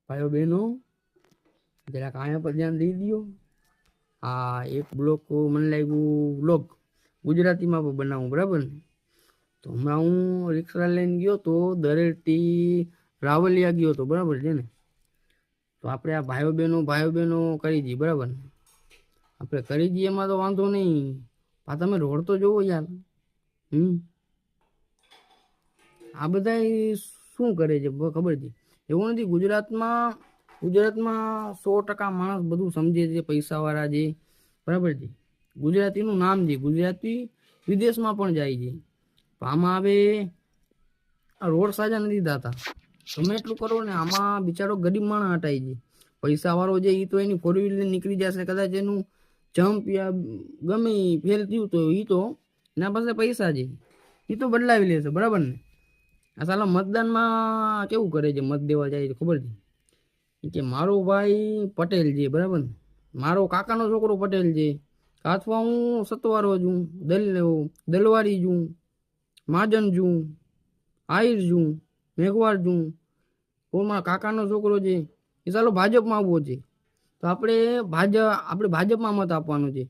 ભાઈઓ બહેનો જરાક આયા પર ધ્યાન દઈ દો. આ એક બ્લોક મને લાગ્યું બ્લોગ ગુજરાતીમાં પણ બનાવું, બરાબર ને? તો હમણાં હું રિક્ષા લઈને ગયો તો દરેટી રાવલિયા ગયો તો, બરાબર છે ને? તો આપણે આ ભાઈઓ બહેનો કરી દઈએ, બરાબર ને? આપણે કરી દઈએ એમાં તો વાંધો નહીં. આ તમે રોડ તો જોવો યાર. આ બધા શું કરે છે ખબર છે? એવું નથી. ગુજરાતમાં 100% માણસ બધું સમજે છે, પૈસાવાળા છે, બરાબર છે? ગુજરાતીનું નામ છે, ગુજરાતી વિદેશમાં પણ જાય છે. આમાં હવે આ રોડ સાજા નથી થતા. તમે એટલું કરો ને, આમાં બિચારો ગરીબ માણસ હટાય છે. પૈસાવાળો છે એ તો એની 4 વ્હીલર નીકળી જશે, કદાચ એનું જમ્પ યા ગમે ફેલ થયું તો એ તો એના પાસે પૈસા છે, એ તો બદલાવી લેશે, બરાબર ને? આ સાલા મતદાનમાં કેવું કરે છે, મત દેવા જાય તો ખબર છે કે મારો ભાઈ પટેલ છે, બરાબર ને? મારો કાકાનો છોકરો પટેલ છે, અથવા હું સતવારો છું, દલવારી છું, મહાજન છું, આહિર છું, મેઘવાળ છું, મારા કાકાનો છોકરો છે એ ચાલો ભાજપમાં આવવો છે, તો આપણે ભાજપમાં મત આપવાનો છે.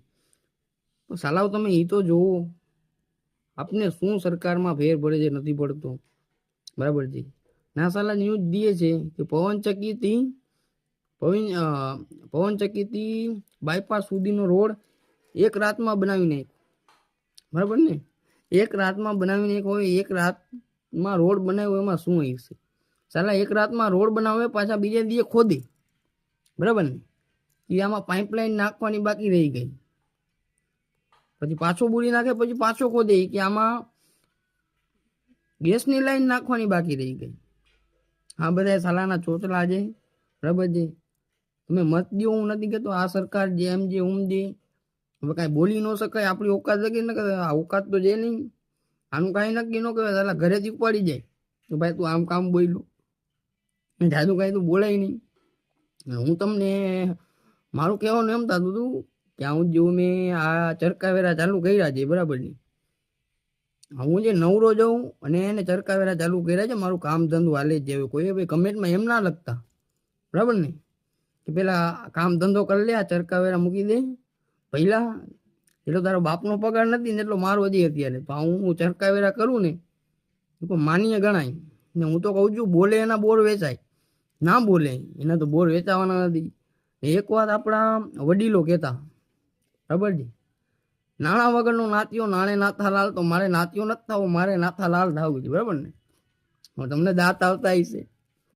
સાલાવ તમે એ તો જોવો, આપને શું સરકારમાં ફેર પડે છે, નથી પડતો, બરાબર છે? ના સાલા ન્યૂઝ દે છે કે પવનચક્કીથી બાયપાસ સુધીનો રોડ એક રાતમાં બનાવી નાખ્યો, બરાબર ને? એક રાતમાં બનાવી નાખ્યો હોય. એક રાતમાં રોડ બનાવ્યો એમાં શું હોય છે? સાલા એક રાતમાં રોડ બનાવે, પાછા બીજા દિવસે ખોદે, બરાબર ને? એ આમાં પાઇપલાઇન નાખવાની બાકી રહી ગઈ, પછી પાછો બુરી નાખે, પછી પાછો ખોદે કે આમાં ગેસની લાઈન નાખવાની બાકી રહી ગઈ. આ બધા સાલાના ચોચલા છે, બરાબર છે? તમે મત દો, હું નથી કહેતો આ સરકાર જે એમ જે ઉમ જે હવે કાંઈ બોલી ન શકાય, આપણી ઓકાત લગી ન કરે. આ ઓકાત તો છે નહીં, આનું કાંઈ નક્કી ન કહેવાય. સાલા ઘરેથી ઉપાડી જાય તો ભાઈ તું આમ કામ બોલ્યું, જાદુ કાંઈ તું બોલાય નહીં. હું તમને મારું કહેવાનું એમ થતું હતું કે હું જેવું મેં આ ચરકાવેરા ચાલુ કર્યા છે, બરાબર ને? હું જે નવરો જાઉં અને એને ચરકાવેરા ચાલુ કર્યા છે, મારું કામ ધંધો હાલે જ જાય. કોઈ ભાઈ કમેન્ટમાં એમ ના લખતા, બરાબર ને, કે પેલા કામ ધંધો કરી લે, આ ચરકાવેરા મૂકી દે પહેલા, એટલો તારો બાપનો પગાર નથી ને એટલો મારો હજી અત્યારે. તો હું ચરકાવેરા કરું ને તો માન્ય ગણાય ને. હું તો કહું છું, બોલે એના બોર વેચાય, ના બોલે એના તો બોર વેચાવાના નથી. એક વાત આપણા વડીલો કહેતા, બરાબર છે? નાણાં વગરનો નાત્યો નાણે નાથા લાલ. તો મારે નાત્યો નથી થવો, મારે નાથા લાલ થવું છે, બરાબર ને? તમને દાંત આવતા હશે